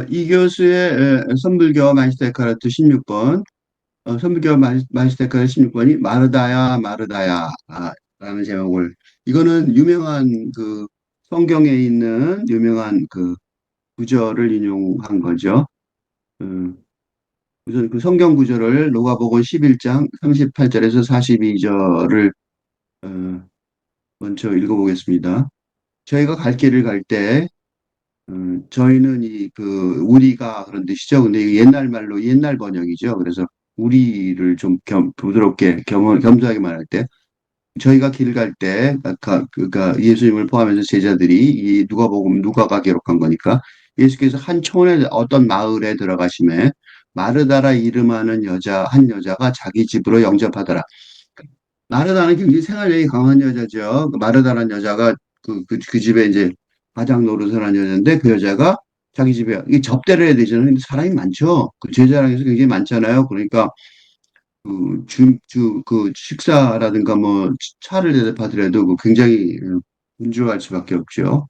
이 교수의 선불교 마이스테카르트 16번, 선불교 마이스테카르트 16번이 마르다야, 마르다야, 라는 제목을, 이거는 유명한 그 성경에 있는 유명한 그 구절을 인용한 거죠. 음, 우선 그 성경 구절을 누가복음 11장 38절에서 42절을 먼저 읽어보겠습니다. 저희가 갈 길을 갈 때, 저희는 우리가 그런 뜻이죠. 근데 이게 옛날 말로 옛날 번역이죠. 그래서 우리를 좀 부드럽게, 겸손하게 말할 때, 저희가 길 갈 때, 그러니까 예수님을 포함해서 제자들이 누가가 기록한 거니까, 예수께서 한 촌에 어떤 마을에 들어가심에, 마르다라 이름하는 한 여자가 자기 집으로 영접하더라. 마르다는 굉장히 생활력이 강한 여자죠. 그 마르다라는 여자가 그 집에 이제 가장 노릇을 한 여자인데 그 여자가 자기 집에 이게 접대를 해야 되잖아요. 근데 사람이 많죠. 그 제자랑에서 굉장히 많잖아요. 그러니까 그 식사라든가 뭐 차를 대접하더라도 그 굉장히 분주할 수밖에 없죠.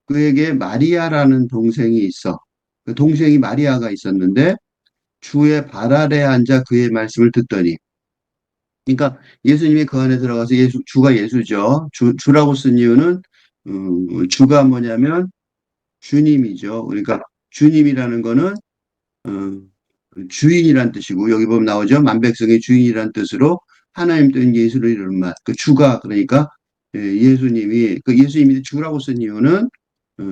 그에게 마리아라는 동생이 있어. 그 동생이 마리아가 있었는데 주의 발 아래 앉아 그의 말씀을 듣더니 그러니까 예수님이 그 안에 들어가서 주가 예수죠. 주라고 쓴 이유는 주가 뭐냐면 주님이죠. 그러니까 주님이라는 거는 어, 주인이란 뜻이고 여기 보면 나오죠. 만백성의 주인이란 뜻으로 하나님 된 예수를 이루는 말. 그 주가 그러니까 예수님이 그 예수님이 주라고 쓴 이유는 어,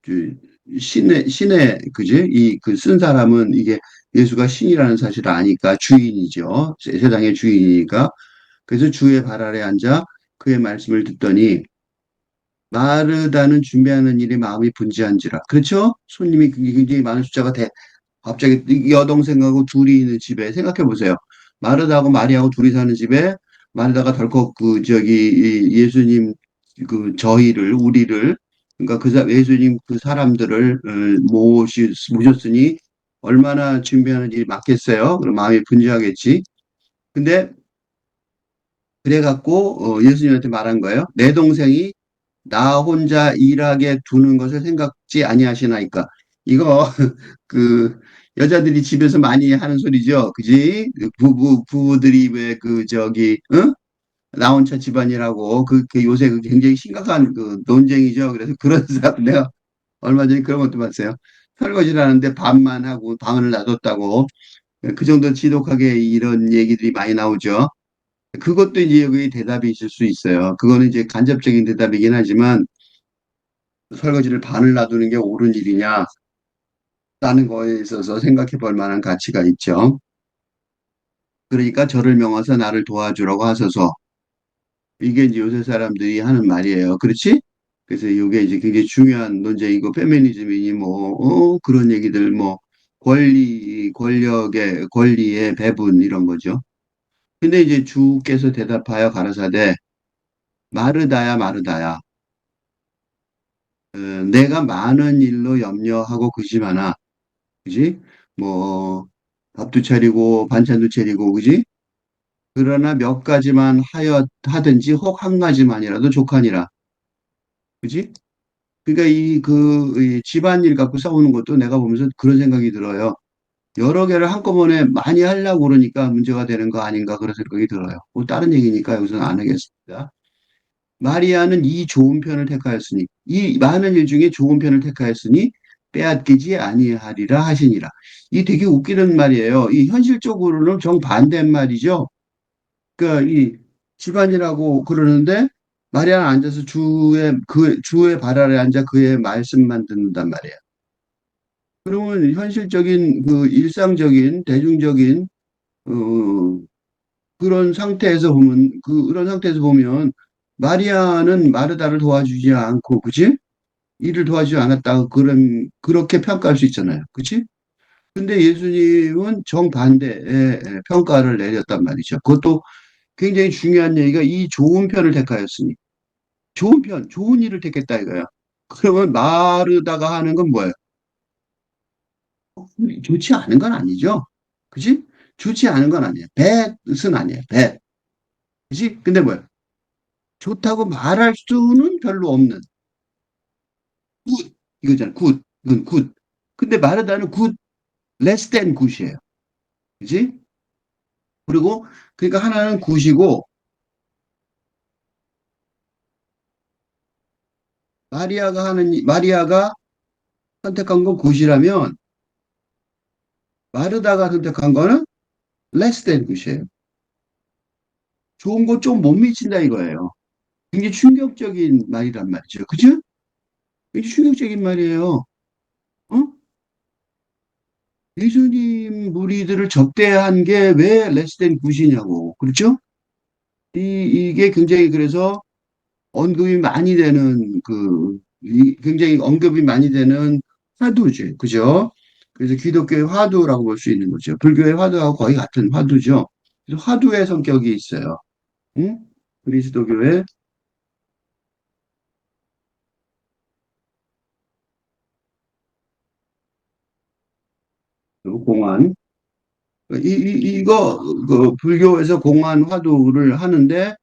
그 신의 그지 이 그 쓴 사람은 이게 예수가 신이라는 사실을 아니까 주인이죠. 세상의 주인이니까 그래서 주의 발 아래 앉아 그의 말씀을 듣더니 마르다는 준비하는 일에 마음이 분주한지라. 그렇죠? 손님이 굉장히 많은 숫자가 갑자기 여동생하고 둘이 있는 집에 생각해 보세요. 마르다하고 마리아하고 둘이 사는 집에 마르다가 덜컥 이 예수님 우리를 그러니까 예수님 그 사람들을 모셨으니 얼마나 준비하는 일이 많겠어요. 그럼 마음이 분주하겠지. 근데 그래갖고 예수님한테 말한 거예요. 내 동생이 나 혼자 일하게 두는 것을 생각지 아니하시나이까. 이거 그 여자들이 집에서 많이 하는 소리죠. 그지? 부부들이 왜 응? 나 혼자 집안이라고 그 요새 굉장히 심각한 그 논쟁이죠. 그래서 그런 사람 내가 얼마 전에 그런 것도 봤어요. 설거지를 하는데 밥만 하고 방을 놔뒀다고 그 정도 지독하게 이런 얘기들이 많이 나오죠. 그것도 이제 여기 대답이 있을 수 있어요. 그거는 이제 간접적인 대답이긴 하지만 설거지를 반을 놔두는 게 옳은 일이냐? 라는 거에 있어서 생각해 볼 만한 가치가 있죠. 그러니까 저를 명하사 나를 도와주라고 하소서. 이게 이제 요새 사람들이 하는 말이에요. 그렇지? 그래서 이게 이제 굉장히 중요한 논쟁이고, 페미니즘이니 그런 얘기들, 권리의 배분, 이런 거죠. 근데 이제 주께서 대답하여 가라사대, 마르다야, 마르다야. 내가 많은 일로 염려하고 그지만아, 그지? 뭐, 밥도 차리고, 반찬도 차리고, 그지? 그러나 몇 가지만 하든지 혹 한 가지만이라도 족하니라. 그지? 그러니까 이 집안일 갖고 싸우는 것도 내가 보면서 그런 생각이 들어요. 여러 개를 한꺼번에 많이 하려고 그러니까 문제가 되는 거 아닌가 그런 생각이 들어요. 뭐 다른 얘기니까 여기서는 안 하겠습니다. 마리아는 이 좋은 편을 택하였으니, 이 많은 일 중에 좋은 편을 택하였으니 빼앗기지 아니하리라 하시니라. 이 되게 웃기는 말이에요. 이 현실적으로는 정반대인 말이죠. 그러니까 이 집안이라고 그러는데 마리아는 앉아서 주의 발 아래 앉아 그의 말씀만 듣는단 말이에요. 그러면 현실적인 일상적인 대중적인 어, 그런 상태에서 보면 마리아는 마르다를 도와주지 않고 그지? 일을 도와주지 않았다 그렇게 평가할 수 있잖아요. 그치? 근데 예수님은 정반대의 평가를 내렸단 말이죠. 그것도 굉장히 중요한 얘기가 이 좋은 편을 택하였으니. 좋은 일을 택했다 이거야. 그러면 마르다가 하는 건 뭐예요? 좋지 않은 건 아니죠. 그지? 좋지 않은 건 아니에요. 배은 아니에요. 배. 그지? 근데 뭐예요? 좋다고 말할 수는 별로 없는 굿. 이거잖아. 굿. 이건 굿. 근데 마르다는 굿, less than 굿이에요. 그지? 그리고 그러니까 하나는 굿이고 마리아가 선택한 건 굿이라면 마르다가 선택한 거는 less than 굿이에요. 좋은 거 좀 못 미친다 이거예요. 굉장히 충격적인 말이란 말이죠. 그죠? 굉장히 충격적인 말이에요. 어? 예수님 무리들을 접대한 게 왜 less than 굿이냐고. 그렇죠? 이게 굉장히 그래서 언급이 많이 되는 굉장히 언급이 많이 되는 화두죠. 그죠? 그래서 기독교의 화두라고 볼 수 있는 거죠. 불교의 화두하고 거의 같은 화두죠. 그래서 화두의 성격이 있어요. 응? 그리스도교의 공안. 이거, 불교에서 공안 화두를 하는데,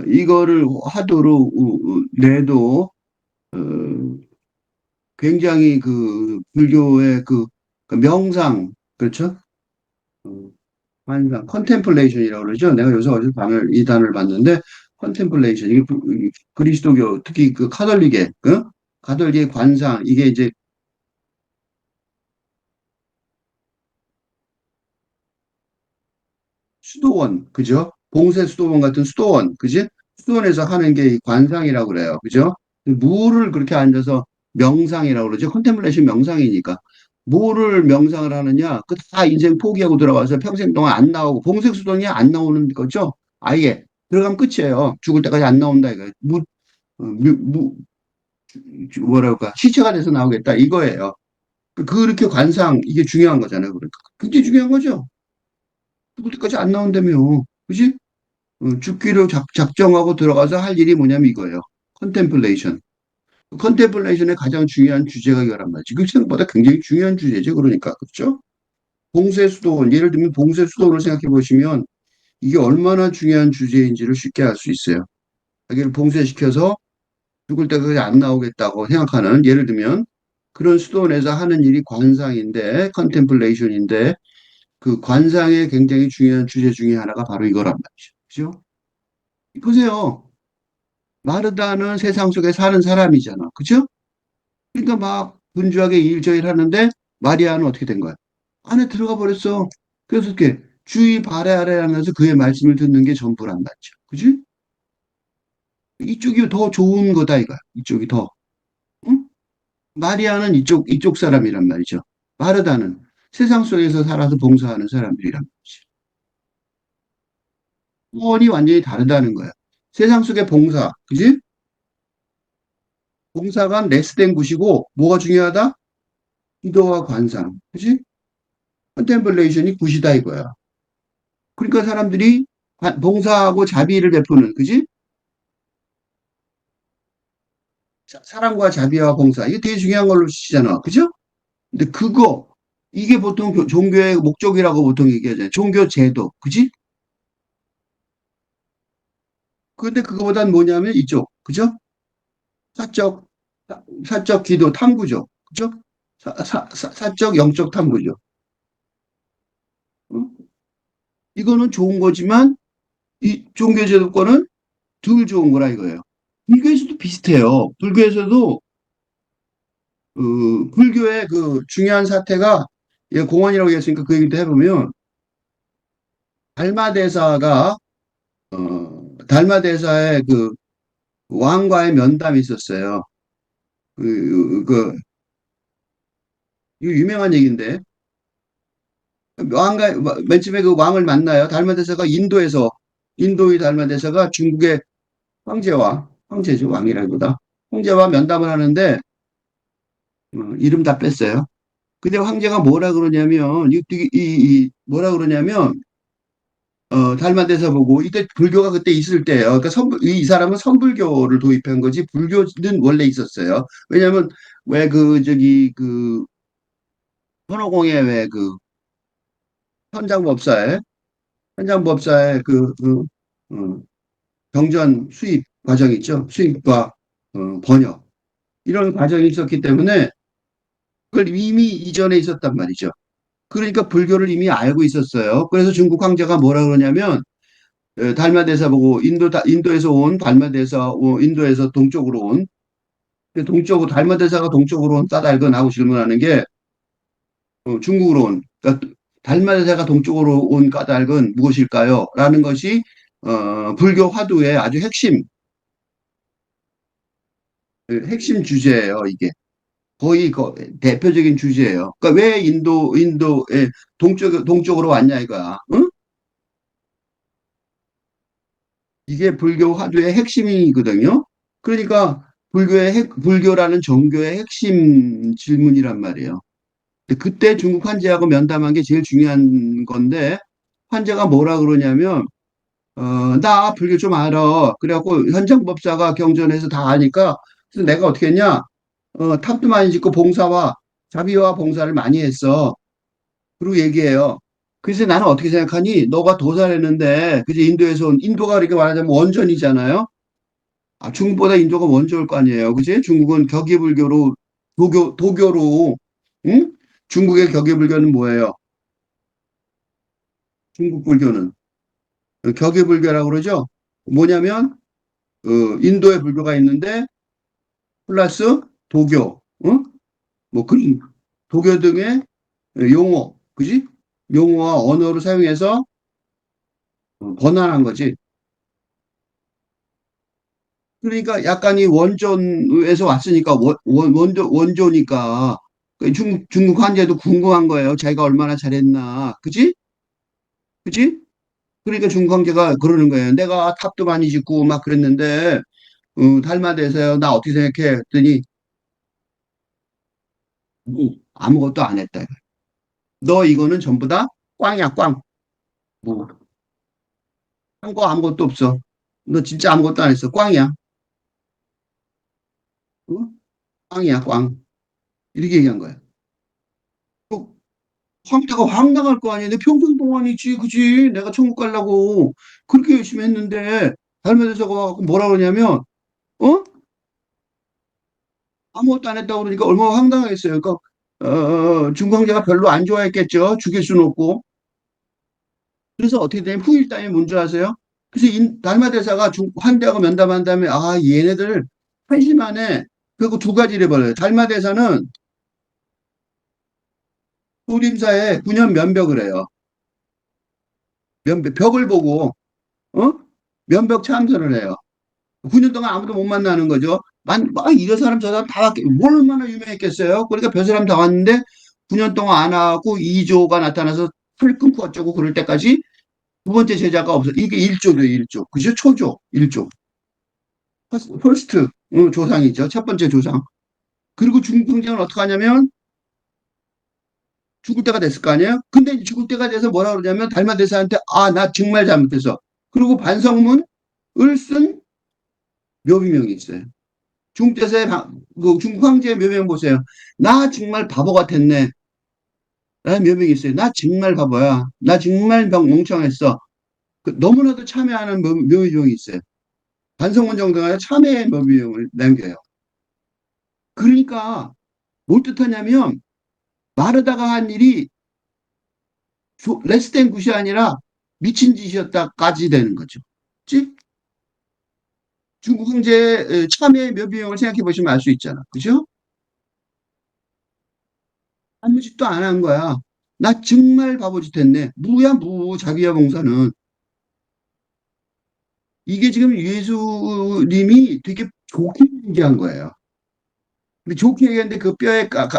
이거를 화두로 내도, 어, 굉장히 불교의 그 명상, 그렇죠? 어, 환상, 컨템플레이션이라고 그러죠. 내가 요새 어디서 이 단어를 봤는데, 컨템플레이션, 이게 그리스도교, 특히 그 카톨릭의, 가톨릭의 관상, 이게 이제 수도원, 그죠? 봉쇄 수도원 같은 수도원, 그지? 수도원에서 하는 게 이 관상이라고 그래요. 그죠? 뭐를 그렇게 앉아서 명상이라고 그러죠? 컨템플레이션 명상이니까. 뭐를 명상을 하느냐? 그 다 인생 포기하고 들어가서 평생 동안 안 나오고, 봉쇄 수도원이 안 나오는 거죠? 아예. 들어가면 끝이에요. 죽을 때까지 안 나온다, 이거. 뭐랄까, 시체가 돼서 나오겠다, 이거예요. 그렇게 관상, 이게 중요한 거잖아요. 그러니까. 굉장히 중요한 거죠. 죽을 때까지 안 나온다며. 그지? 죽기로 작정하고 들어가서 할 일이 뭐냐면 이거예요. 컨템플레이션. 컨템플레이션의 가장 중요한 주제가 이거란 말이지. 그 생각보다 굉장히 중요한 주제죠. 그러니까. 그렇죠? 봉쇄수도원. 예를 들면 봉쇄수도원을 생각해 보시면 이게 얼마나 중요한 주제인지를 쉽게 알 수 있어요. 자기를 봉쇄시켜서 죽을 때까지 안 나오겠다고 생각하는 예를 들면 그런 수도원에서 하는 일이 관상인데 컨템플레이션인데 그 관상의 굉장히 중요한 주제 중에 하나가 바로 이거란 말이죠. 그죠? 보세요. 마르다는 세상 속에 사는 사람이잖아. 그죠? 그러니까 막 분주하게 일저일 하는데 마리아는 어떻게 된 거야? 안에 들어가 버렸어. 그래서 이렇게 주의 발에 아래 하면서 그의 말씀을 듣는 게 전부란 말이죠. 그지? 이쪽이 더 좋은 거다 이거야. 이쪽이 더. 응? 마리아는 이쪽 사람이란 말이죠. 마르다는 세상 속에서 살아서 봉사하는 사람들이란 말이지. 소원이 완전히 다르다는 거야. 세상 속의 봉사, 그지? 봉사가 레스된 곳이고 뭐가 중요하다? 기도와 관상, 그지? 컨템플레이션이 굿이다 이거야. 그러니까 사람들이 봉사하고 자비를 베푸는, 그지? 사랑과 자비와 봉사. 이게 되게 중요한 걸로 치잖아. 그죠? 근데 이게 보통 종교의 목적이라고 보통 얘기하잖아요. 종교 제도. 그지? 근데 그거보단 뭐냐면 이쪽. 그죠? 사적, 사적 기도 탐구죠. 그죠? 사적 영적 탐구죠. 어? 이거는 좋은 거지만 이 종교 제도권은 덜 좋은 거라 이거예요. 불교에서도 비슷해요. 불교에서도 불교의 그 중요한 사태가 예, 공안이라고 했으니까 그 얘기도 해보면 달마대사가 달마대사의 그 왕과의 면담이 있었어요. 그, 그 이거 유명한 얘기인데 왕과 맨 처음에 그 왕을 만나요. 달마대사가 인도의 달마대사가 중국의 황제죠 왕이라기보다 황제와 면담을 하는데 이름 다 뺐어요. 근데 황제가 뭐라 그러냐면 뭐라 그러냐면 달마대사 보고 이때 불교가 그때 있을 때예요. 그러니까 이 사람은 선불교를 도입한 거지 불교는 원래 있었어요. 왜냐하면 왜 손오공의 왜 현장법사의 현장법사의 어, 경전 수입 과정이 있죠. 수입과 번역 이런 과정이 있었기 때문에 그걸 이미 이전에 있었단 말이죠. 그러니까 불교를 이미 알고 있었어요. 그래서 중국 황제가 뭐라 그러냐면 달마대사 보고 인도에서 온 달마대사 인도에서 동쪽으로 온 동쪽으로 달마대사가 동쪽으로 온 까닭은 하고 질문하는 게 중국으로 온 그러니까 달마대사가 동쪽으로 온 까닭은 무엇일까요? 라는 것이 불교 화두의 아주 핵심 주제예요. 이게 거의 대표적인 주제예요. 그러니까 왜 인도에 동쪽으로 왔냐 이거야. 응? 이게 불교 화두의 핵심이거든요. 그러니까 불교라는 종교의 핵심 질문이란 말이에요. 근데 그때 중국 환자하고 면담한 게 제일 중요한 건데 환자가 뭐라 그러냐면 나 불교 좀 알아. 그래갖고 현장법사가 경전에서 다 아니까 그래서 내가 어떻게 했냐? 탑도 많이 짓고 봉사와 자비와 봉사를 많이 했어. 그리고 얘기해요. 그래서 나는 어떻게 생각하니? 너가 도살했는데, 그지? 인도가 이렇게 말하자면 원전이잖아요? 아, 중국보다 인도가 원조일 거 아니에요. 그지? 중국은 격예불교로, 도교로, 응? 중국의 격예불교는 뭐예요? 중국 불교는. 격예불교라고 그러죠? 뭐냐면, 인도의 불교가 있는데, 플러스 도교, 응? 뭐, 도교 등의 용어, 그지? 용어와 언어를 사용해서 번안한 거지. 그러니까 약간 이 원전에서 왔으니까 원조니까 그 중국 환자도 궁금한 거예요. 자기가 얼마나 잘했나. 그지? 그지? 그러니까 중국 황제가 그러는 거예요. 내가 탑도 많이 짓고 막 그랬는데 달마대에서요. 나 어떻게 생각해? 했더니 아무것도 안 했다. 너 이거는 전부 다 꽝이야, 꽝. 뭐, 한 거 아무것도 없어. 너 진짜 아무것도 안 했어. 꽝이야. 어? 꽝이야, 꽝. 이렇게 얘기한 거야. 황태가 황당할 거 아니야. 내 평생 동안이지, 그지? 내가 천국 가려고 그렇게 열심히 했는데 달면서가 와갖고 뭐라 그러냐면, 어? 아무것도 안 했다고 그러니까 얼마나 황당하겠어요. 그러니까 중광제가 별로 안 좋아했겠죠. 죽일 수는 없고. 그래서 어떻게 되냐면 후일담이 뭔지 아세요? 그래서 달마대사가 환대하고 면담한 다음에 아 얘네들 한심하네. 그리고 두 가지를 해버려요. 달마대사는 소림사에 9년 면벽을 해요. 벽을 보고 어? 면벽 참선을 해요. 9년 동안 아무도 못 만나는 거죠. 막 이런 사람 저 사람 다 왔겠, 뭘 얼마나 유명했겠어요. 그러니까 별 사람 다 왔는데 9년 동안 안 하고 2조가 나타나서 풀 끊고 어쩌고 그럴 때까지 두 번째 제자가 없어. 이게 1조죠, 1조. 그죠? 초조, 1조. 퍼스트, 조상이죠. 첫 번째 조상. 그리고 중풍쟁은 어떻게 하냐면 죽을 때가 됐을 거 아니에요? 근데 죽을 때가 돼서 뭐라 그러냐면 달마대사한테 아, 나 정말 잘못했어. 그리고 반성문을 쓴 묘비명이 있어요. 중국대사의 그 중국 황제의 묘명 보세요. 나 정말 바보 같았네. 라는 묘명이 있어요. 나 정말 바보야. 나 정말 멍청했어. 너무나도 참여하는 묘명이 있어요. 반성문 정도가 참여의 묘명을 남겨요. 그러니까 뭘 뜻하냐면 마르다가 한 일이 레스된 굿이 아니라 미친 짓이었다까지 되는 거죠. 즉 중국 황제의 참여의 묘비용을 생각해 보시면 알 수 있잖아. 그죠? 아무 짓도 안 한 거야. 나 정말 바보짓 했네. 무야, 무, 자비야, 봉사는. 이게 지금 예수님이 되게 좋게 얘기한 거예요. 근데 좋게 얘기했는데 그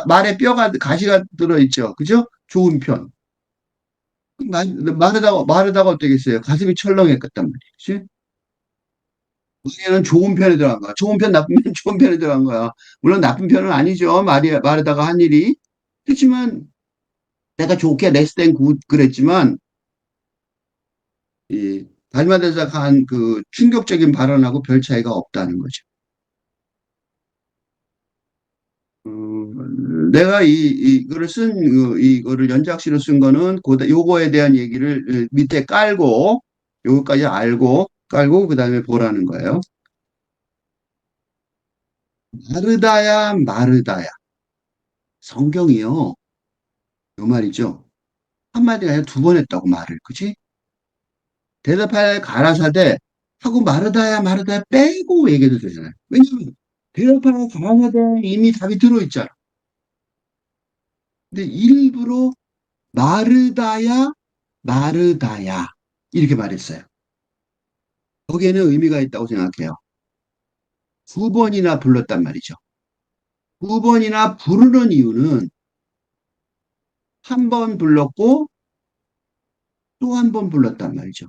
말에 뼈가, 가시가 들어있죠. 그죠? 좋은 편. 마르다가 어떻겠어요? 가슴이 철렁했단 말이지. 우리는 좋은 편에 들어간 거야. 좋은 편, 나쁜 편, 좋은 편에 들어간 거야. 물론 나쁜 편은 아니죠. 마르다가 한 일이. 그렇지만 내가 좋게 레스 땡 굿 그랬지만 이 달마대사가 한 그 충격적인 발언하고 별 차이가 없다는 거죠. 내가 이거를 이거를 연작시로 쓴 거는 요거에 대한 얘기를 밑에 깔고 요거까지 알고 깔고 그다음에 보라는 거예요. 마르다야 마르다야. 성경이요. 요 말이죠. 한마디가 아니라 두 번 했다고 말을. 그치? 대답할 가라사대 하고 마르다야 마르다야 빼고 얘기해도 되잖아요. 왜냐면 대답할 가라사대 이미 답이 들어있잖아. 근데 일부러 마르다야 마르다야 이렇게 말했어요. 거기에는 의미가 있다고 생각해요. 두 번이나 불렀단 말이죠. 두 번이나 부르는 이유는 한 번 불렀고 또 한 번 불렀단 말이죠.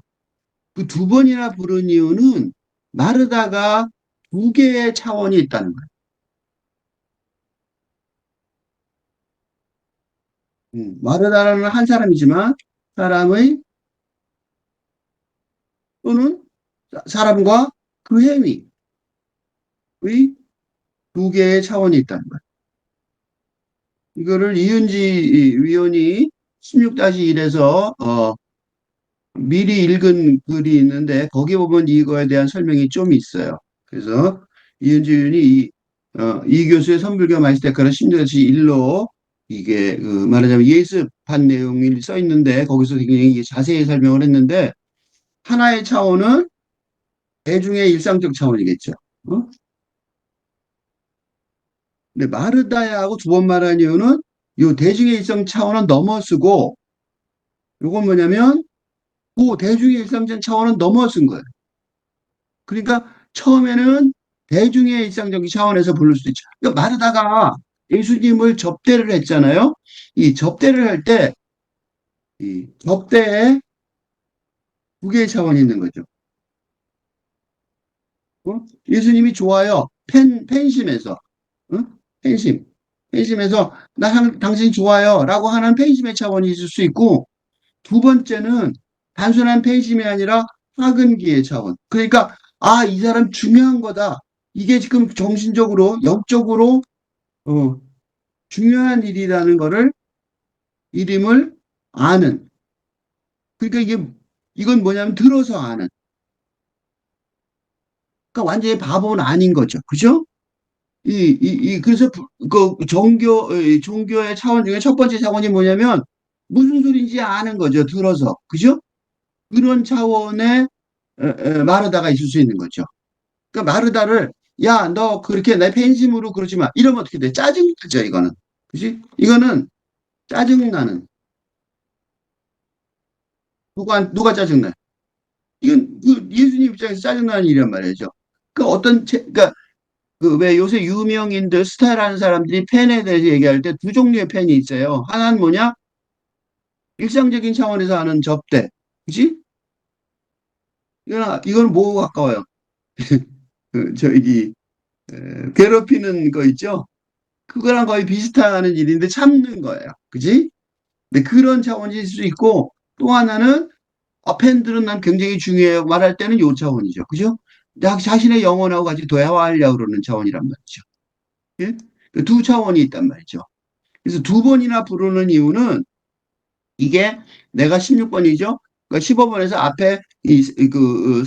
그 두 번이나 부른 이유는 마르다가 두 개의 차원이 있다는 거예요. 마르다라는 한 사람이지만 사람의 또는 사람과 그 행위의 두 개의 차원이 있다는 거예요. 이거를 이은지 위원이 16-1에서 미리 읽은 글이 있는데 거기 보면 이거에 대한 설명이 좀 있어요. 그래서 이은지 위원이 이 교수의 선불교 마이스테카는 16-1로 이게 말하자면 예습한 내용이 써 있는데 거기서 굉장히 자세히 설명을 했는데 하나의 차원은 대중의 일상적 차원이겠죠. 어? 근데 마르다야하고 두 번 말한 이유는 이 대중의 일상 차원은 넘어서고 이건 뭐냐면 그 대중의 일상적 차원은 넘어선 거예요. 그러니까 처음에는 대중의 일상적인 차원에서 부를 수 있죠. 그러니까 마르다가 예수님을 접대를 했잖아요. 이 접대를 할 때 이 접대에 두 개의 차원이 있는 거죠. 예수님이 좋아요. 팬심에서 어? 팬심. 팬심에서 당신 좋아요. 라고 하는 팬심의 차원이 있을 수 있고 두 번째는 단순한 팬심이 아니라 학은기의 차원. 그러니까 이 사람 중요한 거다. 이게 지금 정신적으로 영적으로 어, 중요한 일이라는 거를 이름을 아는. 그러니까 이건 뭐냐면 들어서 아는. 그러니까 완전히 바보는 아닌 거죠. 그죠? 그래서 그 종교의 차원 중에 첫 번째 차원이 뭐냐면 무슨 소리인지 아는 거죠. 들어서. 그죠? 그런 차원의 마르다가 있을 수 있는 거죠. 그러니까 마르다를 야, 너 그렇게 내 팬심으로 그러지 마. 이러면 어떻게 돼? 짜증나죠, 이거는. 그지? 이거는 짜증나는. 누가 짜증나? 이건 그 예수님 입장에서 짜증나는 일이란 말이죠. 그러니까 그 왜 요새 유명인들 스타라는 사람들이 팬에 대해서 얘기할 때 두 종류의 팬이 있어요. 하나는 뭐냐? 일상적인 차원에서 하는 접대. 그지? 이거는 뭐고 가까워요? 저기 괴롭히는 거 있죠? 그거랑 거의 비슷한 일인데 참는 거예요. 그지? 근데 그런 차원이 있을 수 있고 또 하나는 팬들은 난 굉장히 중요해요. 말할 때는 요 차원이죠. 그죠? 자신의 영혼하고 같이 대화하려고 그러는 차원이란 말이죠. 예? 그두 차원이 있단 말이죠. 그래서 두 번이나 부르는 이유는 이게 내가 16번이죠. 그러니까 15번에서 앞에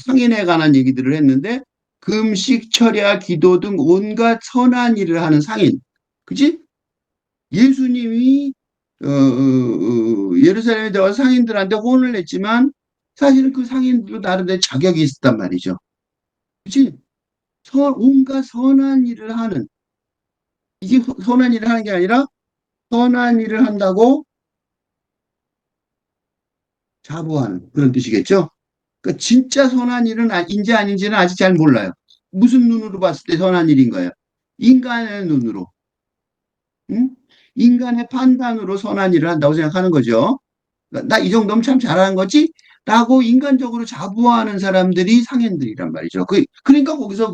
성인에 관한 얘기들을 했는데 금식, 철야, 기도 등 온갖 선한 일을 하는 상인. 그지? 예수님이 예루살렘에 들어가서 상인들한테 혼을 냈지만 사실은 그 상인들도 나름대로 자격이 있었단 말이죠. 그치? 온갖 선한 일을 하는, 이게 선한 일을 하는 게 아니라 선한 일을 한다고 자부하는 그런 뜻이겠죠? 그러니까 진짜 선한 일은 인지 아닌지는 아직 잘 몰라요. 무슨 눈으로 봤을 때 선한 일인 거예요? 인간의 눈으로, 응? 인간의 판단으로 선한 일을 한다고 생각하는 거죠. 나 이 정도면 참 잘하는 거지? 라고 인간적으로 자부하는 사람들이 상인들이란 말이죠. 그러니까 거기서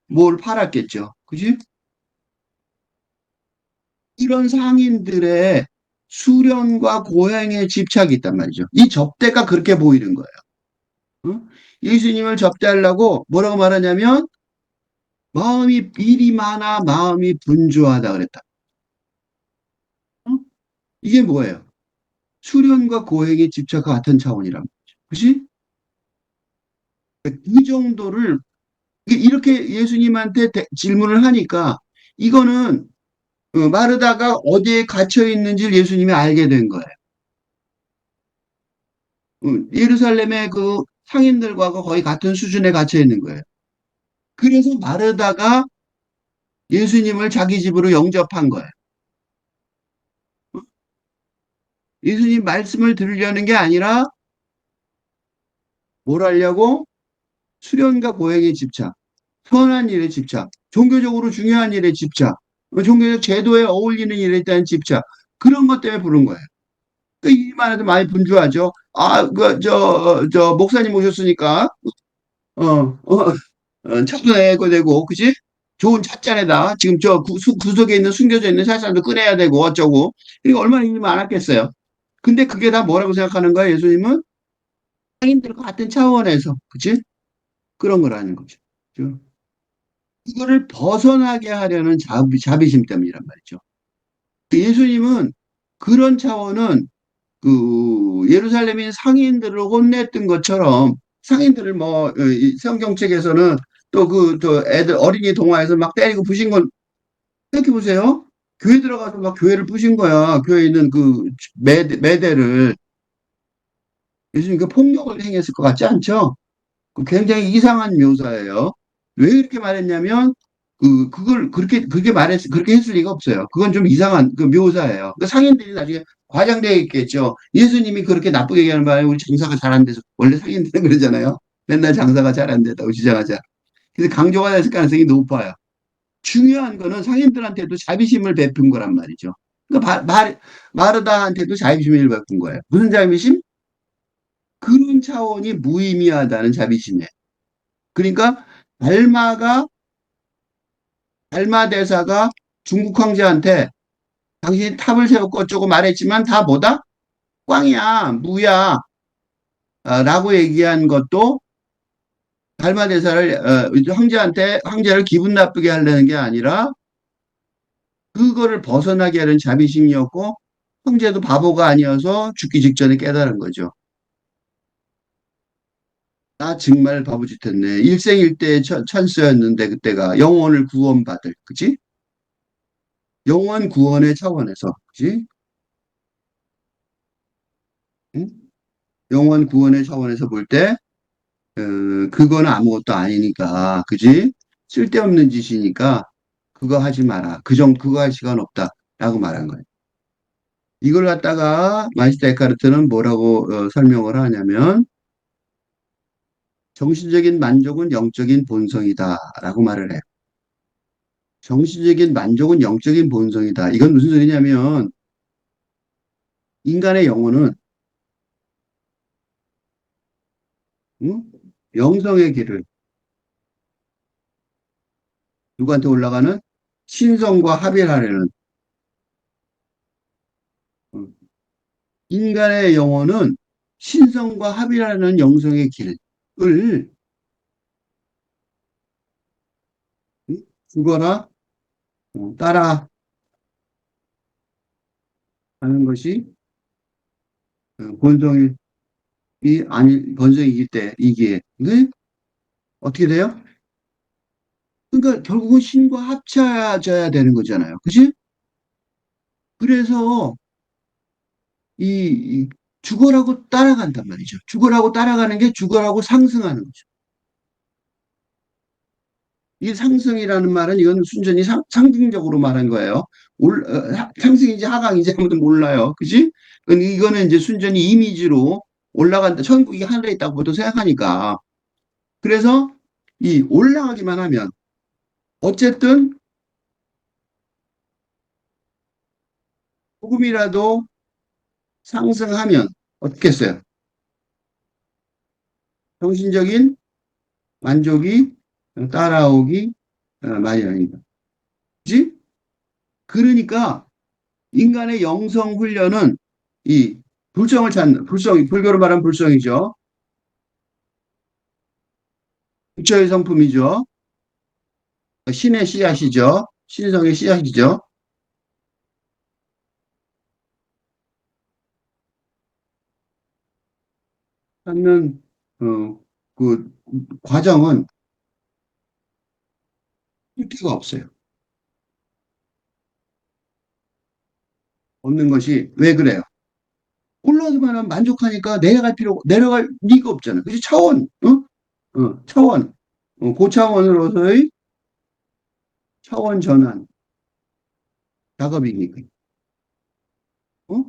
뭘 팔았겠죠. 그지? 이런 상인들의 수련과 고행에 집착이 있단 말이죠. 이 접대가 그렇게 보이는 거예요. 어? 예수님을 접대하려고 뭐라고 말하냐면 마음이 일이 많아 마음이 분주하다 그랬다. 어? 이게 뭐예요? 수련과 고행에 집착과 같은 차원이란 말이죠. 그지? 그 정도를 이렇게 예수님한테 질문을 하니까 이거는 마르다가 어디에 갇혀 있는지 예수님이 알게 된 거예요. 예루살렘의 그 상인들과 거의 같은 수준에 갇혀 있는 거예요. 그래서 마르다가 예수님을 자기 집으로 영접한 거예요. 예수님 말씀을 들으려는 게 아니라 뭘 하려고? 수련과 고행에 집착, 선한 일에 집착, 종교적으로 중요한 일에 집착, 종교적 제도에 어울리는 일에 대한 집착, 그런 것 때문에 부른 거예요. 그 일만 해도 많이 분주하죠. 목사님 오셨으니까, 차도 내고 되고, 그지? 좋은 찻잔에다 지금 구석에 있는 숨겨져 있는 살살도 꺼내야 되고 어쩌고. 이거 얼마나 일이 많았겠어요. 근데 그게 다 뭐라고 생각하는 거야, 예수님은? 상인들과 같은 차원에서, 그치? 그런 거라는 거죠. 그죠? 이거를 벗어나게 하려는 자비심 때문이란 말이죠. 예수님은 그런 차원은 예루살렘인 상인들을 혼냈던 것처럼 상인들을 이 성경책에서는 또 애들 어린이 동화에서 막 때리고 부신 건 생각해 보세요. 교회 들어가서 막 교회를 부신 거야. 교회에 있는 그 매대를 예수님 그 폭력을 행했을 것 같지 않죠? 그 굉장히 이상한 묘사예요. 왜 그렇게 말했냐면, 그렇게 했을 리가 없어요. 그건 좀 이상한 그 묘사예요. 그 상인들이 나중에 과장되어 있겠죠. 예수님이 그렇게 나쁘게 얘기하는 바에 우리 장사가 잘 안 돼서, 원래 상인들은 그러잖아요. 맨날 장사가 잘 안 된다고 주장하자. 그래서 강조가 됐을 가능성이 높아요. 중요한 거는 상인들한테도 자비심을 베푼 거란 말이죠. 그러니까 마르다한테도 자비심을 베푼 거예요. 무슨 자비심? 그런 차원이 무의미하다는 자비심이에요. 그러니까 달마가 달마 대사가 중국 황제한테 당신이 탑을 세웠고 어쩌고 말했지만 다 뭐다? 꽝이야, 무야, 라고 얘기한 것도 달마 대사를 황제를 기분 나쁘게 하려는 게 아니라 그거를 벗어나게 하는 자비심이었고 황제도 바보가 아니어서 죽기 직전에 깨달은 거죠. 나 정말 바보짓 했네. 일생일대의 찬스였는데 그때가 영혼을 구원받을, 그지? 영원 구원의 차원에서, 그지? 응? 영원 구원의 차원에서 볼 때, 그거는 아무것도 아니니까, 그지? 쓸데없는 짓이니까, 그거 하지 마라. 그거 할 시간 없다. 라고 말한 거예요. 이걸 갖다가 마이스터 에카르트는 뭐라고 설명을 하냐면, 정신적인 만족은 영적인 본성이다. 라고 말을 해요. 정신적인 만족은 영적인 본성이다. 이건 무슨 소리냐면, 인간의 영혼은, 응? 영성의 길을 누구한테 올라가는? 신성과 합일하려는, 응. 인간의 영혼은 신성과 합일하는 영성의 길을 죽어라 따라하는 것이 본성이 아니 본성이기 때 이게 근데 어떻게 돼요? 그러니까 결국은 신과 합쳐져야 되는 거잖아요. 그지? 그래서 이 죽어라고 따라간단 말이죠. 죽어라고 따라가는 게 죽어라고 상승하는 거죠. 이 상승이라는 말은 이건 순전히 상징적으로 말한 거예요. 상승인지 하강인지 아무도 몰라요. 그지? 이거는 이제 순전히 이미지로 올라간다. 천국이 하늘에 있다고 보통 생각하니까. 그래서 이 올라가기만 하면 어쨌든 조금이라도 상승하면 어떻겠어요? 정신적인 만족이 따라오기 마련이다. 그지? 그러니까 인간의 영성 훈련은 이 불교로 말하면 불성이죠. 부처의 성품이죠. 신의 씨앗이죠. 신성의 씨앗이죠. 하는 그 과정은 끝가 없어요. 없는 것이 왜 그래요? 올라서만 만족하니까 내려갈 리가 없잖아. 그지? 차원, 차원. 고차원으로서의 차원 전환 작업이니까. 어?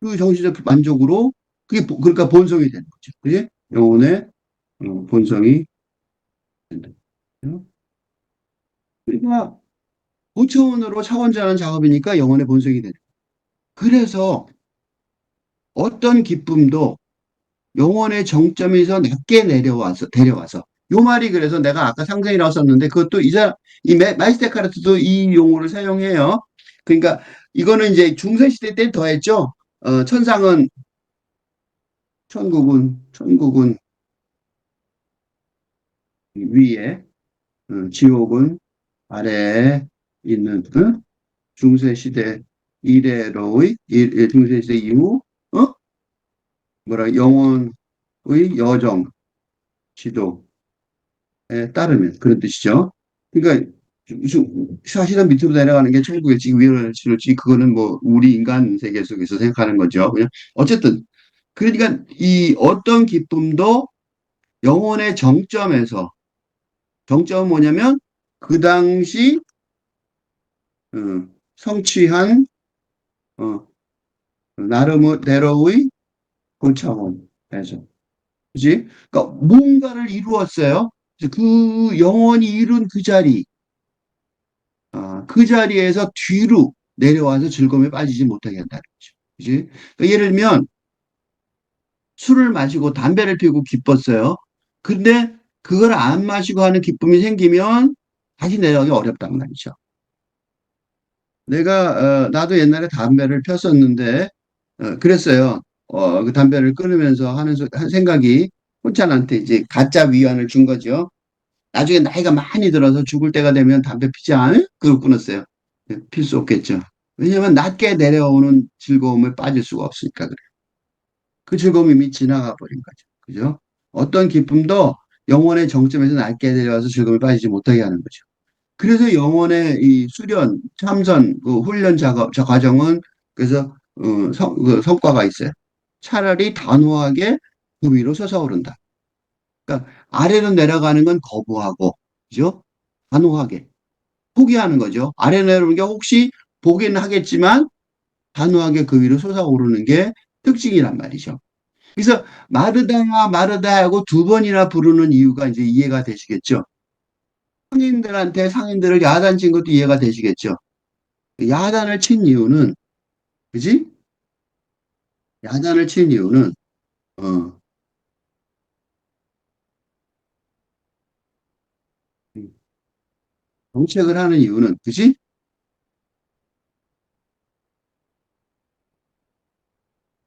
그 정신적 만족으로 그러니까 본성이 되는 거죠. 그지? 영혼의 본성이 된다. 어? 그러니까 고차원으로 차원 전환 작업이니까 영혼의 본성이 되는 거예요. 그래서 어떤 기쁨도 영혼의 정점에서 낮게 데려와서 요 말이 그래서 내가 아까 상생이라고 썼는데 그것도 마이스터 카르트도 이 용어를 사용해요. 그러니까 이거는 이제 중세시대 때 더했죠. 천상은 천국은 위에, 지옥은 아래에 있는 중세시대 중세시대 이후 어? 영혼의 여정 지도 따르면 그런 뜻이죠. 그러니까 사실은 밑으로 내려가는 게 천국일지 위로 치를지 그거는 뭐 우리 인간 세계 속에서 생각하는 거죠. 그냥 어쨌든 그러니까 이 어떤 기쁨도 영혼의 정점은 뭐냐면 그 당시 성취한 어, 나름대로의 고차원에서 그지? 그러니까 뭔가를 이루었어요. 그 영혼이 이룬 그 자리 그 자리에서 뒤로 내려와서 즐거움에 빠지지 못하게 한다는 거죠. 그지? 그러니까 예를 들면 술을 마시고 담배를 피우고 기뻤어요. 근데 그걸 안 마시고 하는 기쁨이 생기면 다시 내려가기 어렵단 말이죠. 나도 옛날에 담배를 폈었는데, 그랬어요. 그 담배를 끊으면서 한 생각이 혼자 나한테 이제 가짜 위안을 준 거죠. 나중에 나이가 많이 들어서 죽을 때가 되면 담배 피지 않을? 그걸 끊었어요. 필 수 없겠죠. 왜냐하면 낮게 내려오는 즐거움에 빠질 수가 없으니까 그래요. 그 즐거움이 이미 지나가 버린 거죠. 그죠? 어떤 기쁨도 영혼의 정점에서 낮게 내려와서 즐거움에 빠지지 못하게 하는 거죠. 그래서 영혼의 이 수련, 참선, 그 훈련 저 과정은 그래서 그 성과가 있어요. 차라리 단호하게 그 위로 솟아오른다. 그러니까 아래로 내려가는 건 거부하고, 그죠? 단호하게 포기하는 거죠. 아래 내려오는 게 혹시 보기는 하겠지만 단호하게 그 위로 솟아오르는 게 특징이란 말이죠. 그래서 마르다 하고 두 번이나 부르는 이유가 이제 이해가 되시겠죠. 상인들을 야단친 것도 이해가 되시겠죠. 야단을 친 이유는, 그지? 야단을 친 이유는, 어, 정책을 하는 이유는, 그지?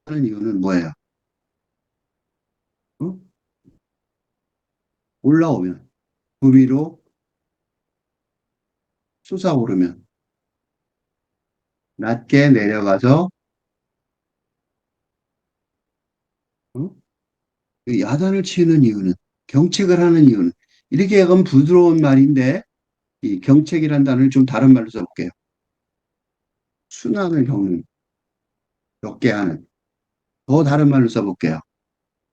하는 이유는 뭐예요? 어? 올라오면, 그 위로 솟아오르면, 낮게 내려가서, 어? 그 야단을 치는 이유는, 경책을 하는 이유는, 이렇게 약간 부드러운 말인데, 이 경책이라는 단어를 좀 다른 말로 써볼게요. 순환을 겪게 하는, 더 다른 말로 써볼게요.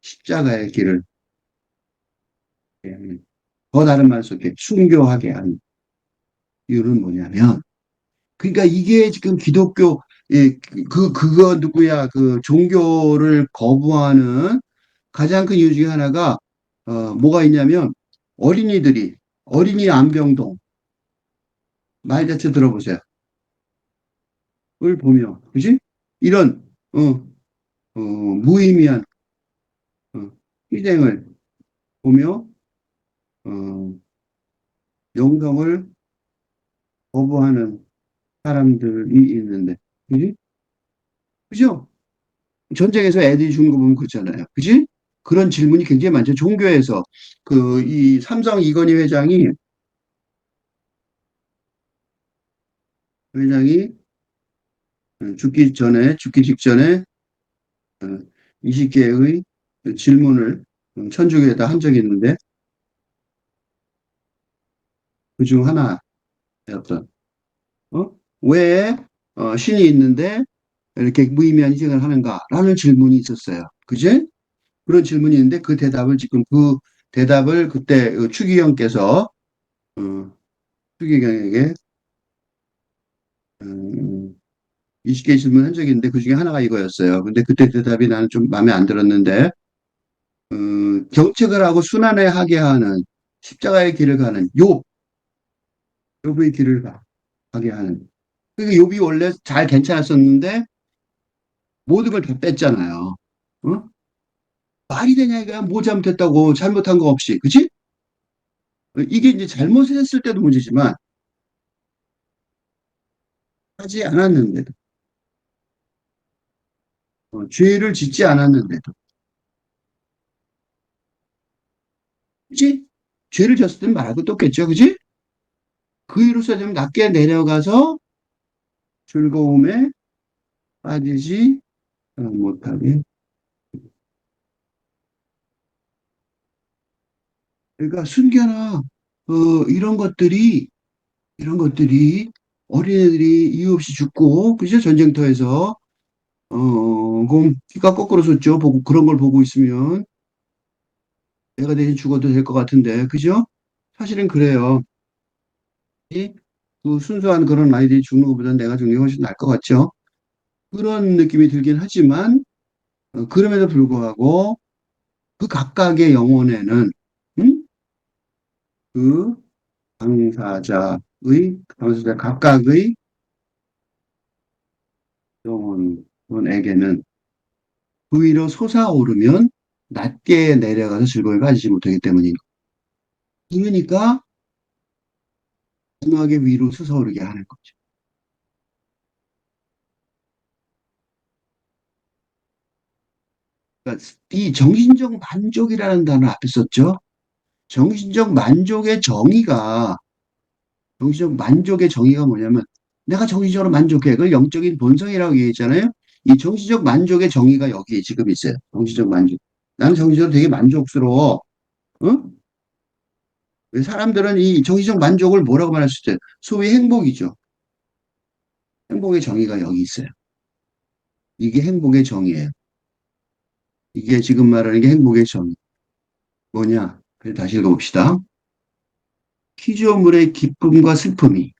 십자가의 길을, 더 다른 말로 써볼게요. 순교하게 하는 이유는 뭐냐면, 그러니까 이게 지금 기독교, 그거 누구야, 그 종교를 거부하는 가장 큰 이유 중에 하나가, 뭐가 있냐면, 어린이 안병동, 말 자체 들어보세요. 을 보며, 그지? 이런, 무의미한, 어, 희생을 보며, 어, 영성을 거부하는 사람들이 있는데, 그지? 그죠? 전쟁에서 애들이 죽는 거 보면 그렇잖아요. 그지? 그런 질문이 굉장히 많죠. 종교에서 이 삼성 이건희 회장이 죽기 직전에 20개의 질문을 천주교에다 한 적이 있는데 그 중 하나였던 왜 신이 있는데 이렇게 무의미한 희생을 하는가라는 질문이 있었어요. 그지? 그런 질문이 있는데 그 대답을 지금 그 대답을 그때 추기경께서 어, 추기경에게 음, 20개 질문한 적이 있는데 그 중에 하나가 이거였어요. 근데 그때 대답이 나는 좀 마음에 안 들었는데 경책을 하고 순환에 하게 하는 십자가의 길을 가는 욥의 길을 가게 하는. 그러니까 욥이 원래 잘 괜찮았었는데 모든 걸 다 뺐잖아요. 어? 말이 되냐 이거야. 뭐 잘못했다고 잘못한 거 없이. 그치? 이게 이제 잘못했을 때도 문제지만 하지 않았는데도 죄를 짓지 않았는데도 그치? 죄를 졌을 땐 말할 것도 없겠죠. 그치? 그 이로써 좀 낮게 내려가서 즐거움에 빠지지 못하게. 그러니까 순교나 이런 것들이 어린애들이 이유 없이 죽고 그죠? 전쟁터에서 그럼 귀가 거꾸로 섰죠. 보고 그런 걸 보고 있으면 내가 대신 죽어도 될 것 같은데 그죠? 사실은 그래요. 그 순수한 그런 아이들이 죽는 것보다는 내가 죽는 게 훨씬 나을 것 같죠. 그런 느낌이 들긴 하지만 그럼에도 불구하고 그 각각의 영혼에는 음? 그 당사자 각각의 영혼에게는 그 위로 솟아오르면 낮게 내려가서 즐거움을 가지지 못하기 때문인 거. 그러니까 마지막에 위로 솟아오르게 하는 거죠. 그러니까 이 정신적 만족이라는 단어 앞에 썼죠. 정신적 만족의 정의가 정신적 만족의 정의가 뭐냐면 내가 정신적으로 만족해. 그걸 영적인 본성이라고 얘기했잖아요. 이 정신적 만족의 정의가 여기에 지금 있어요. 정신적 만족. 나는 정신적으로 되게 만족스러워. 어? 왜 사람들은 이 정신적 만족을 뭐라고 말할 수 있어요? 소위 행복이죠. 행복의 정의가 여기 있어요. 이게 행복의 정의예요. 이게 지금 말하는 게 행복의 정의. 뭐냐? 그래, 다시 읽어봅시다. 피조물의 기쁨과 슬픔이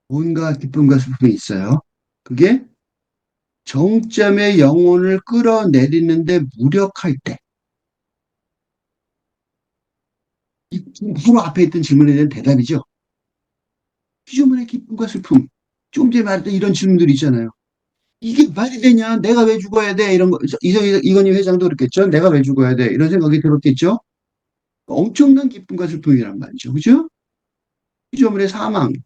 뭔가 기쁨과 슬픔이 있어요. 그게 정점의 영혼을 끌어내리는데 무력할 때, 이 바로 앞에 있던 질문에 대한 대답이죠. 피조물의 기쁨과 슬픔. 조금 전에 말했던 이런 질문들 있잖아요. 이게 말이 되냐? 내가 왜 죽어야 돼? 이런 거, 이건희 회장도 그렇겠죠? 내가 왜 죽어야 돼? 이런 생각이 들었겠죠? 엄청난 기쁨과 슬픔이란 말이죠. 그죠? 피조물의 사망이라는,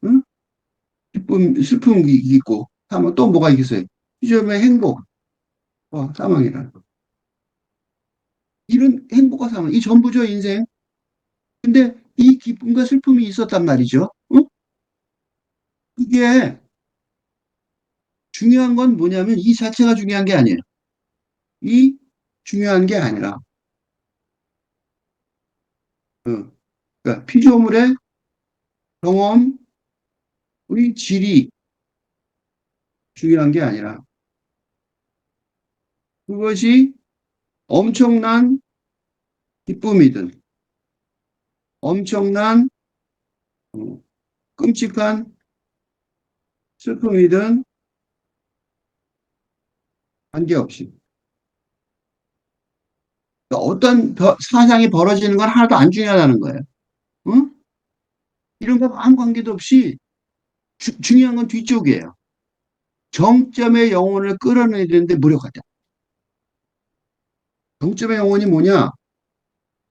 응? 기쁨, 슬픔이 있고, 사망, 또 뭐가 있겠어요? 피조물의 행복, 사망이라는. 이런 행복과 사망, 이 전부죠, 인생. 근데 이 기쁨과 슬픔이 있었단 말이죠. 응? 그게 중요한 건 뭐냐면 이 자체가 중요한 게 아니에요. 이 중요한 게 아니라, 그러니까 피조물의 경험의 질이 중요한 게 아니라 그것이 엄청난 기쁨이든 엄청난 어, 끔찍한 슬픔이든 관계없이 그러니까 어떤 사상이 벌어지는 건 하나도 안 중요하다는 거예요. 응? 이런 거 아무 관계도 없이 중요한 건 뒤쪽이에요. 정점의 영혼을 끌어내야 되는데 무력하다. 정점의 영혼이 뭐냐?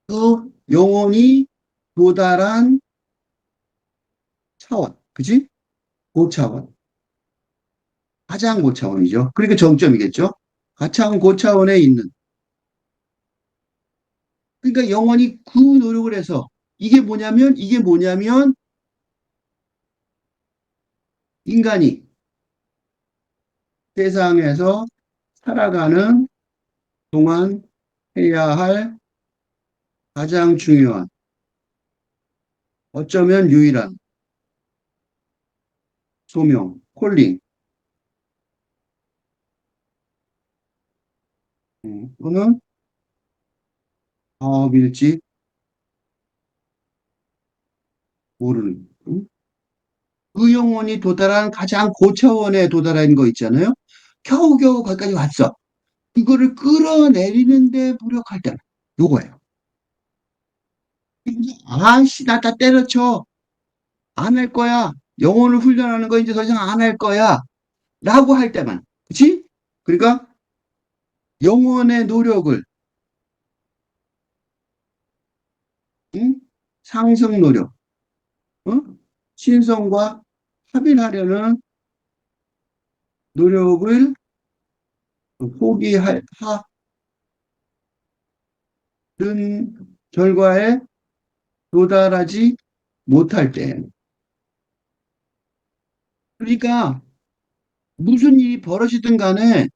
그 영혼이 도달한 차원, 그지? 고차원, 가장 고차원이죠. 그러니까 정점이겠죠. 가장 고차원에 있는. 그러니까 영혼이 그 노력을 해서 이게 뭐냐면 인간이 세상에서 살아가는 동안 해야 할 가장 중요한, 어쩌면 유일한 소명, 콜링. 또는 사업일지 모르는. 그 영혼이 도달한 가장 고차원에 도달한 거 있잖아요. 겨우겨우 거기까지 왔어. 그거를 끌어내리는데 무력할 때는 요거예요. 아씨, 나 다 때려쳐. 안 할 거야. 영혼을 훈련하는 거 이제 더 이상 안 할 거야. 라고 할 때만. 그치? 그러니까 영혼의 노력을, 응? 상승 노력, 응? 신성과 합일하려는 노력을 포기하는 결과에 도달하지 못할 때. 그러니까 무슨 일이 벌어지든 간에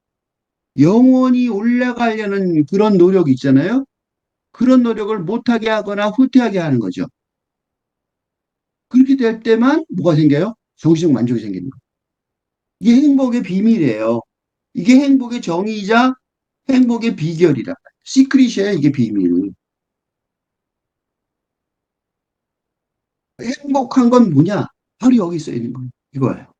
영원히 올라가려는 그런 노력이 있잖아요. 그런 노력을 못하게 하거나 후퇴하게 하는 거죠. 그렇게 될 때만 뭐가 생겨요? 정신적 만족이 생기는 거예요. 이게 행복의 비밀이에요. 이게 행복의 정의이자 행복의 비결이라. 시크릿이에요, 이게 비밀. 행복한 건 뭐냐? 바로 여기 써 있는 거예요. 이거예요.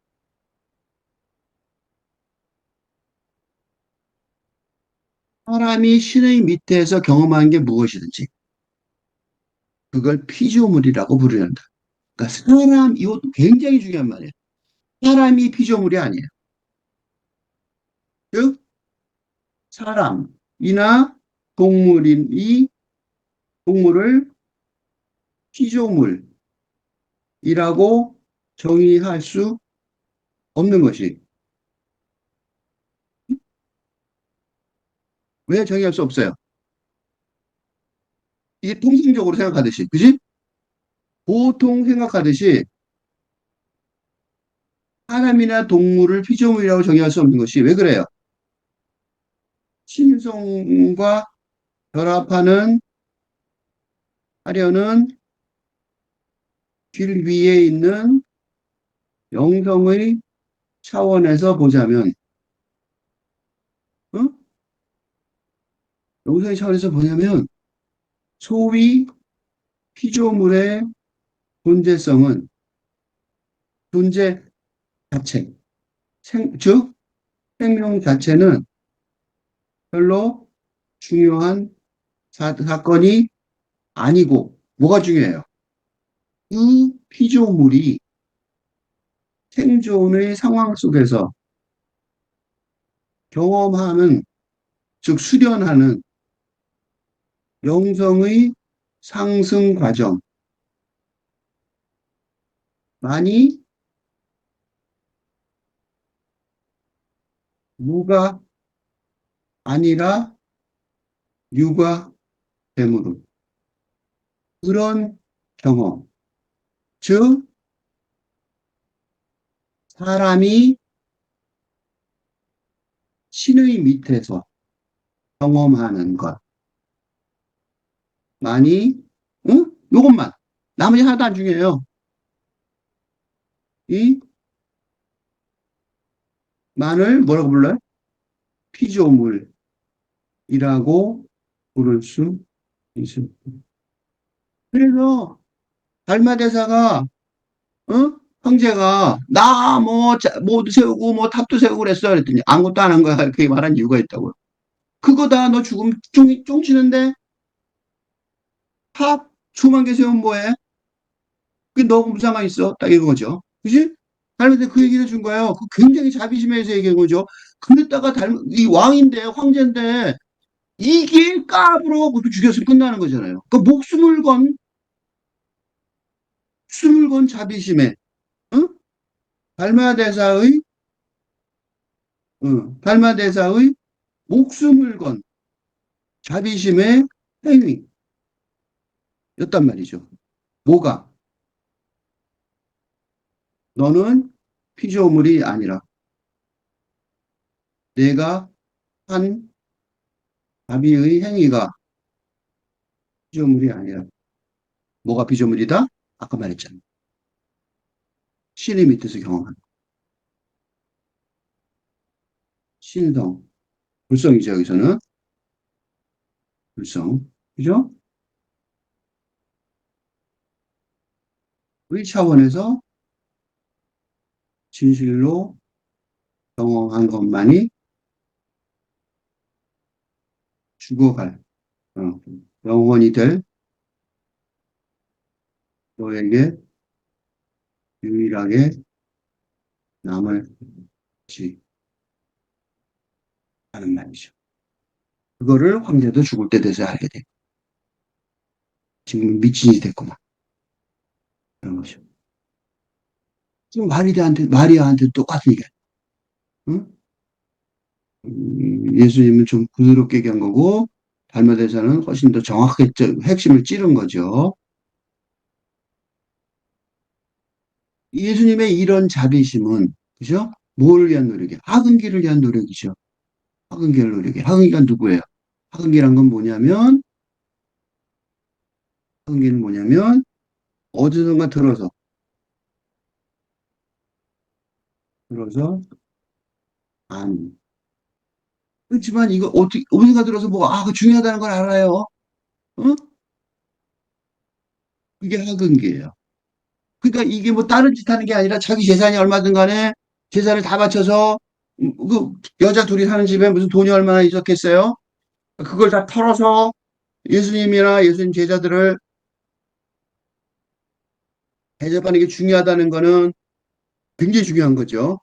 사람이 신의 밑에서 경험하는 게 무엇이든지 그걸 피조물이라고 부르는다. 그러니까 이것도 굉장히 중요한 말이에요. 사람이 피조물이 아니에요. 즉, 사람이나 동물이 동물을 피조물이라고 정의할 수 없는 것이. 왜 정의할 수 없어요? 이게 통상적으로 생각하듯이, 그지? 보통 생각하듯이 사람이나 동물을 피조물이라고 정의할 수 없는 것이 왜 그래요? 신성과 결합하는 하려는 길 위에 있는 영성의 차원에서 보자면, 어? 영성의 차원에서 보자면, 소위 피조물의 존재성은 존재 자체, 즉 생명 자체는 별로 중요한 사건이 아니고 뭐가 중요해요? 그 피조물이 생존의 상황 속에서 경험하는, 즉 수련하는 영성의 상승 과정만이 무가 아니라 유가 되므로 그런 경험, 즉 사람이 신의 밑에서 경험하는 것만이, 응? 요것만, 나머지 하나도 안 중요해요. 이 만을 뭐라고 불러요? 피조물이라고 부를 수 있습니다. 그래서 달마대사가, 어? 형제가 나 뭐 세우고 뭐 탑도 세우고 그랬어 그랬더니 아무것도 안 한 거야 이렇게 말한 이유가 있다고요. 그거다 너 죽음 쫑치는데 탑 수만 개 세우면 뭐해? 그게 너 무상가 있어 딱 이거죠. 그지? 달마대 그 얘기를 해준 거예요. 그 굉장히 자비심에서 얘기한 거죠. 그랬다가 이 왕인데 황제인데 이길 까불어 그렇게 죽였으면 끝나는 거잖아요. 그러니까 목숨을 건 자비심에, 응? 달마대사의, 응, 달마대사의 목숨을 건 자비심의 행위였단 말이죠. 뭐가? 너는 피조물이 아니라 내가 한 자비의 행위가 피조물이 아니라 뭐가 피조물이다? 아까 말했잖아. 신의 밑에서 경험하는 신성, 불성이죠, 여기서는. 불성. 그죠? 의 차원에서 진실로 경험한 것만이 죽어갈, 어, 영원히 될 너에게 유일하게 남을 지 하는 말이죠. 그거를 황제도 죽을 때 돼서 알게 돼. 지금 미친이 됐구만. 그런 거죠. 지금 마리아한테 똑같은 얘기야. 응? 예수님은 좀 부드럽게 얘기한 거고, 달마대사는 훨씬 더 정확하게 핵심을 찌른 거죠. 예수님의 이런 자비심은, 그죠? 뭘 위한 노력이야? 하근기를 위한 노력이죠. 하근기를 노력이. 하근기가 누구예요? 하근기란 건 뭐냐면, 하근기는 뭐냐면, 어디선가 들어서, 안. 그렇지만 이거 어디가 들어서 뭐, 아, 그 중요하다는 걸 알아요. 어? 그게 하근기예요. 그러니까 이게 뭐 다른 짓 하는 게 아니라 자기 재산이 얼마든 간에 재산을 다 바쳐서 그 여자 둘이 사는 집에 무슨 돈이 얼마나 있었겠어요? 그걸 다 털어서 예수님이나 예수님 제자들을 대접하는 게 중요하다는 거는 굉장히 중요한 거죠.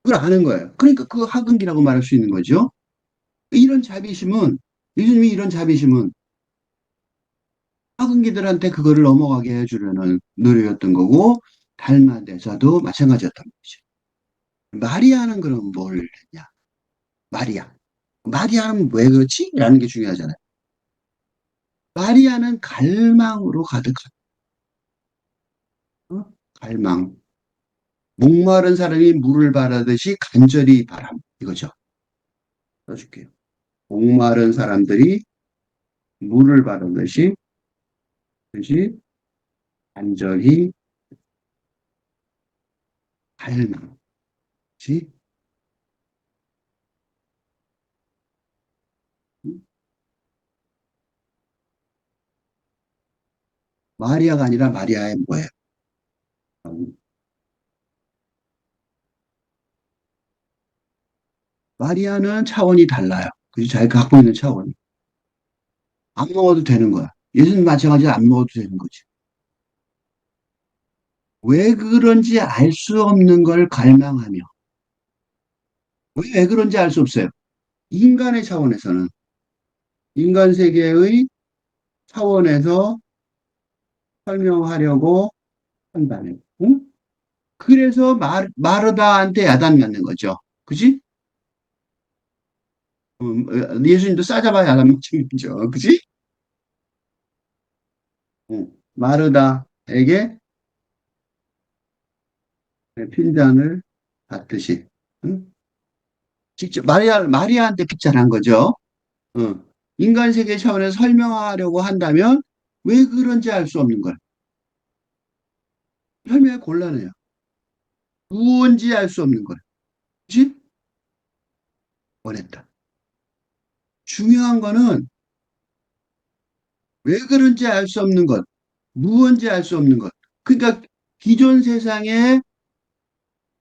그걸 아는 거예요. 그러니까 그 하근기라고 말할 수 있는 거죠. 이런 자비심은 예수님이 이런 자비심은 하근기들한테 그거를 넘어가게 해주려는 노력이었던 거고 달마대사도 마찬가지였던 거죠. 마리아는 그럼 뭘 했냐? 마리아. 마리아는 왜 그렇지? 라는 게 중요하잖아요. 마리아는 갈망으로 가득한, 어? 갈망. 목마른 사람이 물을 바라듯이 간절히 바람. 이거죠. 써줄게요. 목마른 사람들이 물을 바라듯이 듯이 간절히 갈망. 지 마리아가 아니라 마리아의 뭐예요? 마리아는 차원이 달라요. 그죠? 자기가 갖고 있는 차원. 안 먹어도 되는 거야. 예수님 마찬가지로 안 먹어도 되는 거지. 왜 그런지 알 수 없는 걸 갈망하며. 왜 그런지 알 수 없어요. 인간의 차원에서는, 인간 세계의 차원에서 설명하려고 한다는. 응? 그래서 마르다한테 야단 맞는 거죠. 그지? 예수님도 싸잡아 야단 맞은 거죠. 그지? 응. 마르다에게 핀잔을 받듯이. 응? 직접 마리아한테 핀잔한 거죠. 응. 인간 세계 차원에서 설명하려고 한다면 왜 그런지 알 수 없는 걸. 설명이 곤란해요. 무언지 알 수 없는 걸. 그지? 원했다. 중요한 거는 왜 그런지 알 수 없는 것, 무언지 알 수 없는 것. 그러니까 기존 세상의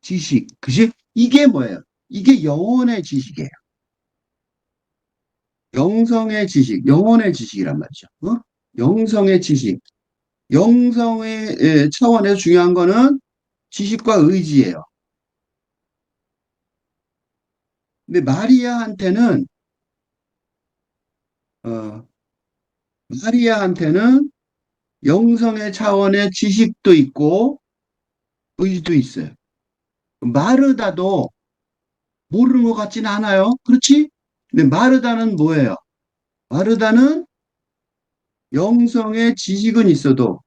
지식, 그지? 이게 뭐예요? 이게 영혼의 지식이에요. 영성의 지식, 영혼의 지식이란 말이죠. 어? 영성의 지식. 영성의 차원에서 중요한 거는 지식과 의지예요. 근데 어, 마리아한테는 영성의 차원의 지식도 있고 의지도 있어요. 마르다도 모르는 것 같지는 않아요. 그렇지? 근데 마르다는 뭐예요? 마르다는 영성의 지식은 있어도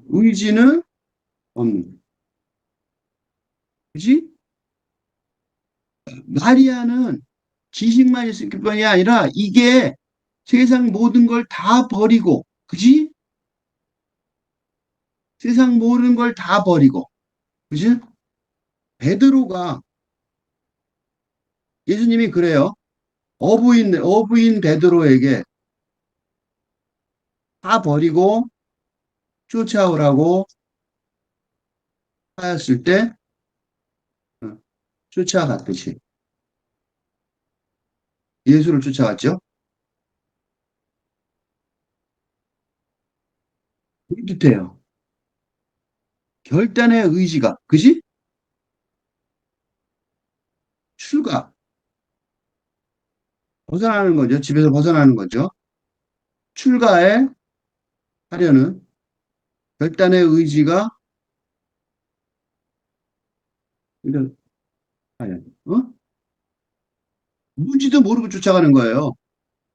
의지는 없는. 그지? 마리아는 지식만 있을 뿐이 아니라 이게 세상 모든 걸 다 버리고, 그지? 세상 모든 걸 다 버리고, 그지? 베드로가, 예수님이 그래요. 어부인 베드로에게 다 버리고 쫓아오라고 하였을 때, 어, 쫓아갔듯이. 예수를 쫓아갔죠? 그렇듯해요. 결단의 의지가, 그지? 출가, 벗어나는 거죠. 집에서 벗어나는 거죠. 출가에 하려는 결단의 의지가, 이런, 어? 뭔지도 모르고 쫓아가는 거예요.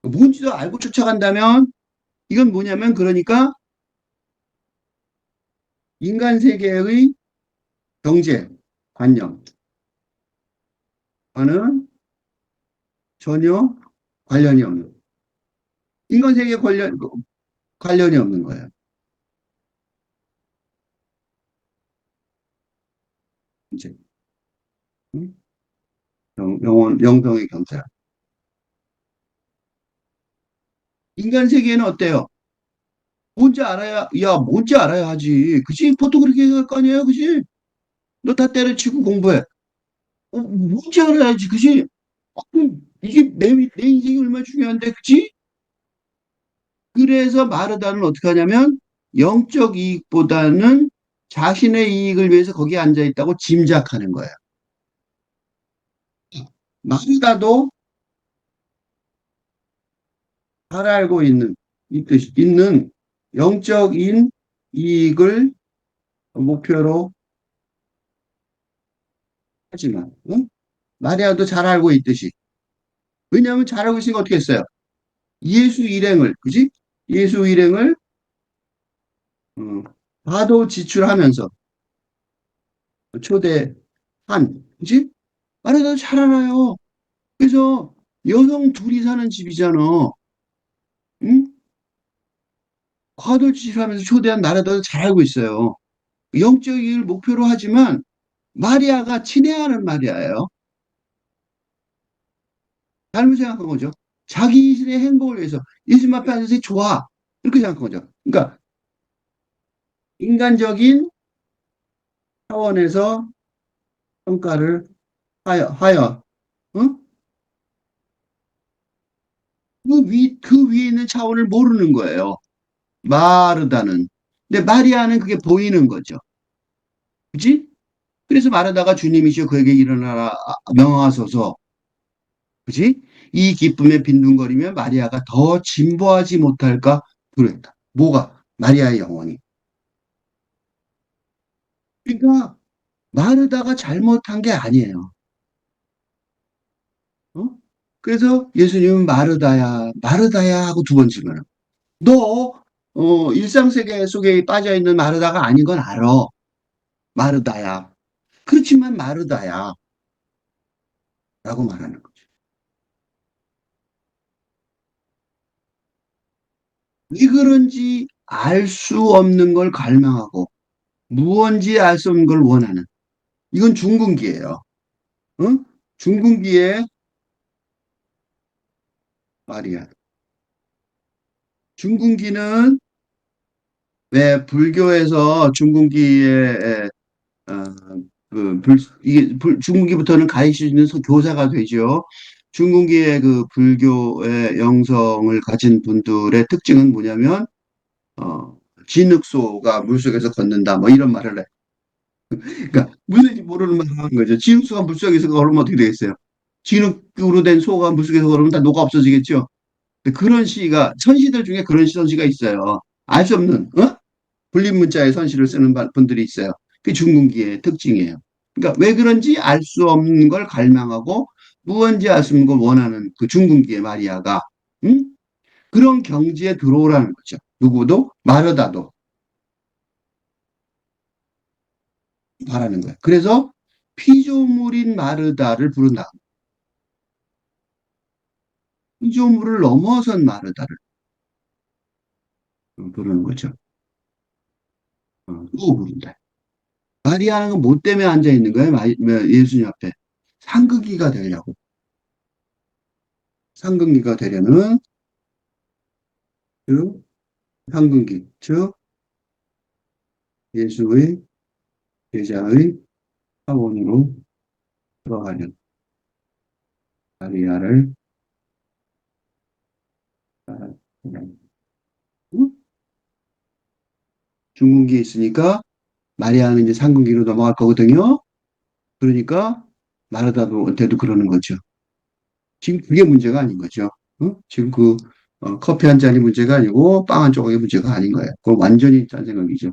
뭔지도 알고 쫓아간다면, 이건 뭐냐면, 그러니까, 인간 세계의 경제, 관념과는 전혀 관련이 없는, 인간 세계에 관련이 없는 거예요. 이제, 응? 영성의 경제. 인간 세계는 어때요? 뭔지 알아야 하지. 그치? 보통 그렇게 생각할 거 아니에요? 그치? 너 다 때려치고 공부해. 뭔지 알아야지. 그치? 이게 내 인생이 얼마나 중요한데, 그치? 그래서 마르다는 어떻게 하냐면, 영적 이익보다는 자신의 이익을 위해서 거기에 앉아 있다고 짐작하는 거예요. 마르다도 잘 알고 있는 영적인 이익을 목표로 하지만, 응? 마리아도 잘 알고 있듯이. 왜냐하면 잘 알고 있으니까 어떻게 했어요? 예수 일행을, 그지? 예수 일행을, 어, 과도 지출하면서 초대한, 그지? 마리아도 잘 알아요. 그래서 여성 둘이 사는 집이잖아. 응? 과도 지출하면서 초대한 나라도 잘 알고 있어요. 영적 이익을 목표로 하지만 마리아가 친애하는 마리아예요. 잘못 생각한 거죠. 자기 인생의 행복을 위해서 예수님 앞에 앉아서 좋아. 이렇게 생각한 거죠. 그러니까 인간적인 차원에서 평가를 하여 어? 그 위에 있는 차원을 모르는 거예요. 마르다는. 근데 마리아는 그게 보이는 거죠. 그지? 그래서 마르다가 주님이시여 그에게 일어나라 명하소서. 그지? 이 기쁨에 빈둥거리며 마리아가 더 진보하지 못할까 두려웠다. 뭐가? 마리아의 영혼이. 그러니까 마르다가 잘못한 게 아니에요. 어? 그래서 예수님은 마르다야, 마르다야 하고 두 번 질문을. 너, 일상세계 속에 빠져 있는 마르다가 아닌 건 알아. 마르다야. 그렇지만 마르다야. 라고 말하는 거죠. 왜 그런지 알 수 없는 걸 갈망하고, 무언지 알 수 없는 걸 원하는. 이건 중군기예요. 응? 중군기의 말이야. 중군기는 왜 불교에서 중군기에 어, 이게 중국기부터는 가르칠 수 있는 교사가 되죠. 중국기의 그 불교의 영성을 가진 분들의 특징은 뭐냐면, 진흙소가 물속에서 걷는다, 뭐 이런 말을 해. 그러니까 무슨지 모르는 말을 하는 거죠. 진흙소가 물속에서 걸으면 어떻게 되겠어요? 진흙으로 된 소가 물속에서 걸으면 다 녹아 없어지겠죠. 근데 그런 시가, 선시들 중에 그런 선시가 있어요. 알 수 없는, 불린문자의 선시를 쓰는 분들이 있어요. 그게 중국기의 특징이에요. 그러니까 왜 그런지 알 수 없는 걸 갈망하고 무언지 알 수 없는 걸 원하는 그 중국기의 마리아가, 응? 그런 경지에 들어오라는 거죠. 누구도 마르다도 바라는 거예요. 그래서 피조물인 마르다를 부른다. 피조물을 넘어선 마르다를 부르는 거죠. 또 부른다. 마리아는 뭐 때문에 앉아 있는 거예요? 예수님 앞에. 상극기가 되려고. 상극기가 되려면 즉 상극기, 즉 예수의 제자의 사원으로 들어가는 마리아를 따르는. 중궁기에 있으니까 마리아는 이제 상궁기로 넘어갈 거거든요. 그러니까 마르다도 그러는 거죠. 지금 그게 문제가 아닌 거죠. 지금 커피 한 잔이 문제가 아니고 빵 한 조각이 문제가 아닌 거예요. 그건 완전히 딴 생각이죠.